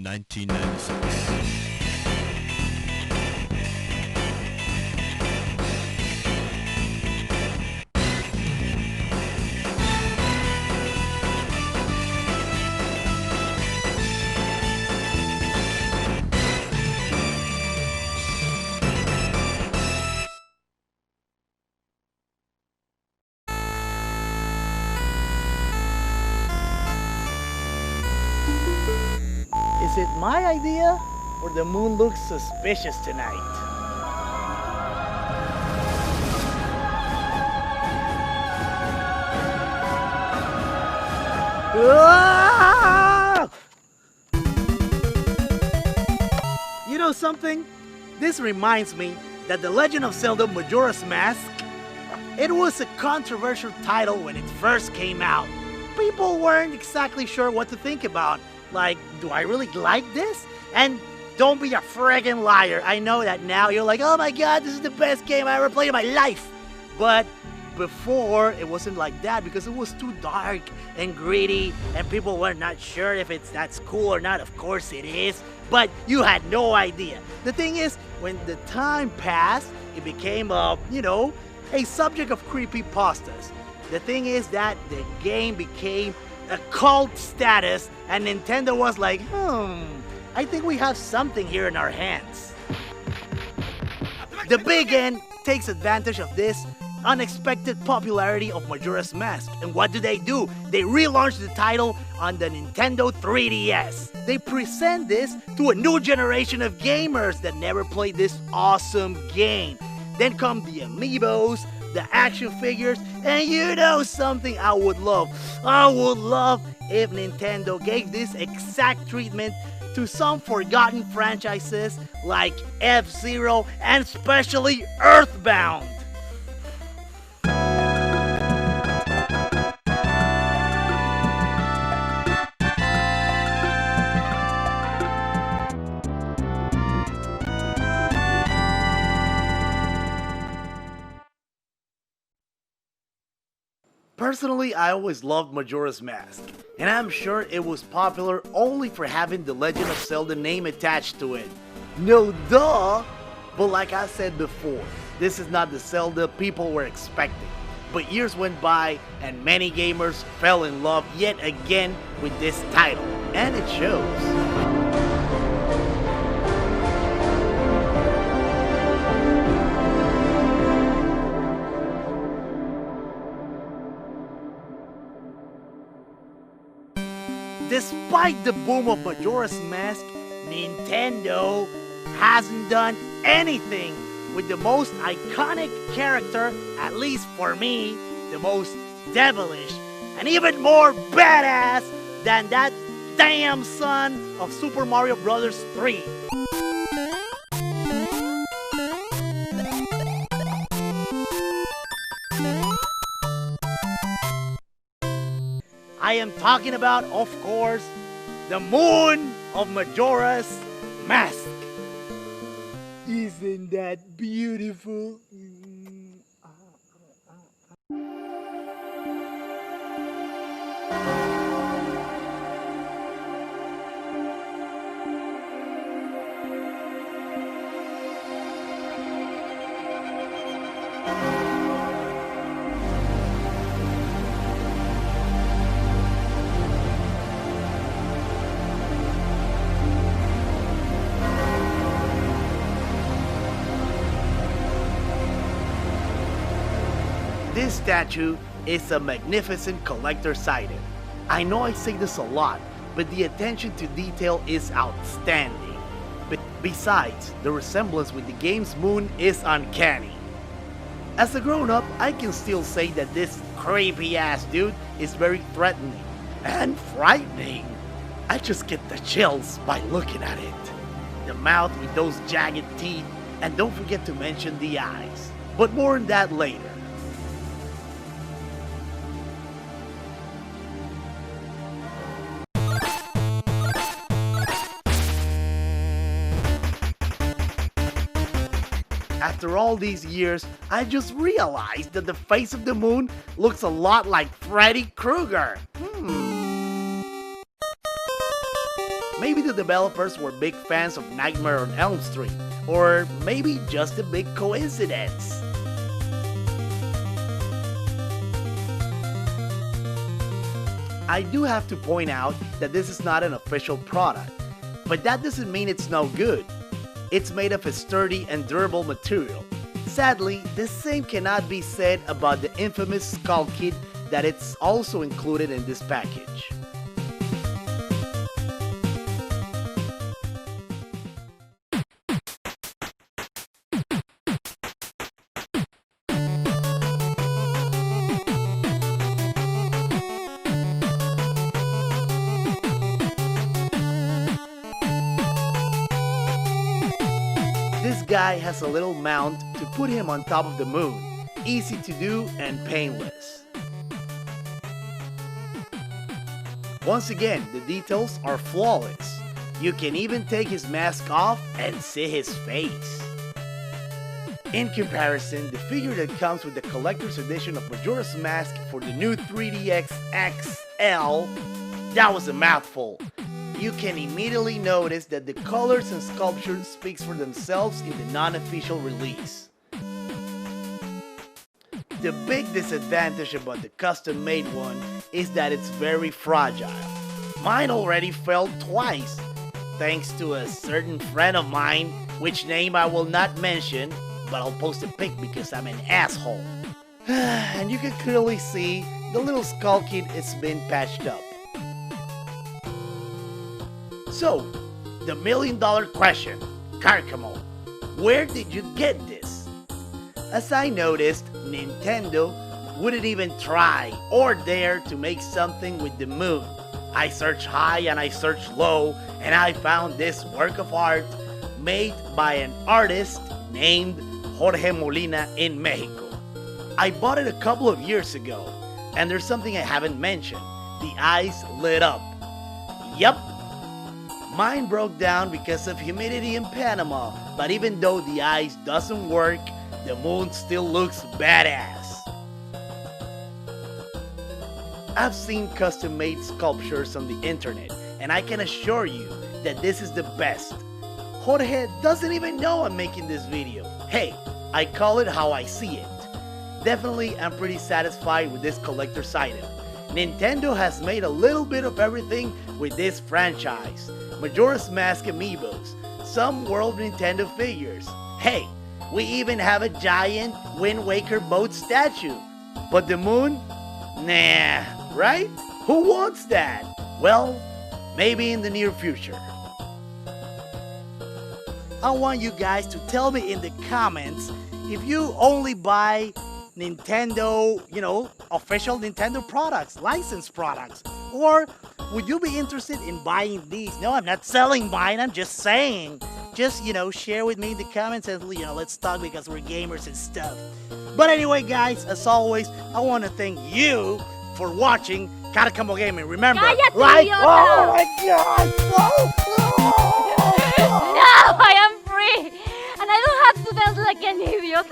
1996. Is it my idea, or the moon looks suspicious tonight? Ah! You know something? This reminds me that the Legend of Zelda Majora's Mask, it was a controversial title when it first came out. People weren't exactly sure what to think about. Like, do I really like this? And don't be a friggin' liar. I know that now you're like, oh my god, this is the best game I ever played in my life. But before, it wasn't like that because it was too dark and gritty and people were not sure if that's cool or not. Of course it is, but you had no idea. The thing is, when the time passed, it became a subject of creepypastas. The thing is that the game became a cult status, and Nintendo was like, I think we have something here in our hands. The Big N takes advantage of this unexpected popularity of Majora's Mask, and what do? They relaunch the title on the Nintendo 3DS. They present this to a new generation of gamers that never played this awesome game. Then come the amiibos, the action figures, and you know something I would love? I would love if Nintendo gave this exact treatment to some forgotten franchises like F-Zero and especially Earthbound. Personally, I always loved Majora's Mask, and I'm sure it was popular only for having the Legend of Zelda name attached to it. No duh! But like I said before, this is not the Zelda people were expecting. But years went by, and many gamers fell in love yet again with this title, and it shows. Despite the boom of Majora's Mask, Nintendo hasn't done anything with the most iconic character, at least for me, the most devilish, and even more badass than that damn son of Super Mario Bros. 3. I am talking about, of course, the moon of Majora's Mask. Isn't that beautiful? This statue is a magnificent collector's item. I know I say this a lot, but the attention to detail is outstanding. But besides, the resemblance with the game's moon is uncanny. As a grown-up, I can still say that this creepy-ass dude is very threatening and frightening. I just get the chills by looking at it. The mouth with those jagged teeth, and don't forget to mention the eyes. But more on that later. After all these years, I just realized that the face of the moon looks a lot like Freddy Krueger. maybe the developers were big fans of Nightmare on Elm Street, or maybe just a big coincidence. I do have to point out that this is not an official product, but that doesn't mean it's no good. It's made of a sturdy and durable material. Sadly, the same cannot be said about the infamous Skull Kit that it's also included in this package. This guy has a little mount to put him on top of the moon. Easy to do and painless. Once again, the details are flawless. You can even take his mask off and see his face. In comparison, the figure that comes with the collector's edition of Majora's Mask for the new 3DX XL, that was a mouthful. You can immediately notice that the colors and sculpture speaks for themselves in the non-official release. The big disadvantage about the custom-made one is that it's very fragile. Mine already fell twice, thanks to a certain friend of mine, which name I will not mention, but I'll post a pic because I'm an asshole. And you can clearly see the little skull kit is been patched up. So, the million-dollar question, Carcamo, where did you get this? As I noticed, Nintendo wouldn't even try or dare to make something with the moon. I searched high and I searched low, and I found this work of art made by an artist named Jorge Molina in Mexico. I bought it a couple of years ago, and there's something I haven't mentioned. The eyes lit up. Yup. Mine broke down because of humidity in Panama, but even though the ice doesn't work, the moon still looks badass. I've seen custom-made sculptures on the internet, and I can assure you that this is the best. Jorge doesn't even know I'm making this video. Hey, I call it how I see it. Definitely, I'm pretty satisfied with this collector's item. Nintendo has made a little bit of everything with this franchise. Majora's Mask amiibos, some World Nintendo figures. Hey, we even have a giant Wind Waker boat statue. But the moon? Nah, right? Who wants that? Well, maybe in the near future. I want you guys to tell me in the comments if you only buy Nintendo, official Nintendo products, licensed products, or would you be interested in buying these? No, I'm not selling mine, I'm just saying. Just, share with me in the comments and, let's talk because we're gamers and stuff. But anyway, guys, as always, I want to thank you for watching Carcamo Gaming. Remember, like, oh my God! No, I am free! And I don't have to dance like an idiot!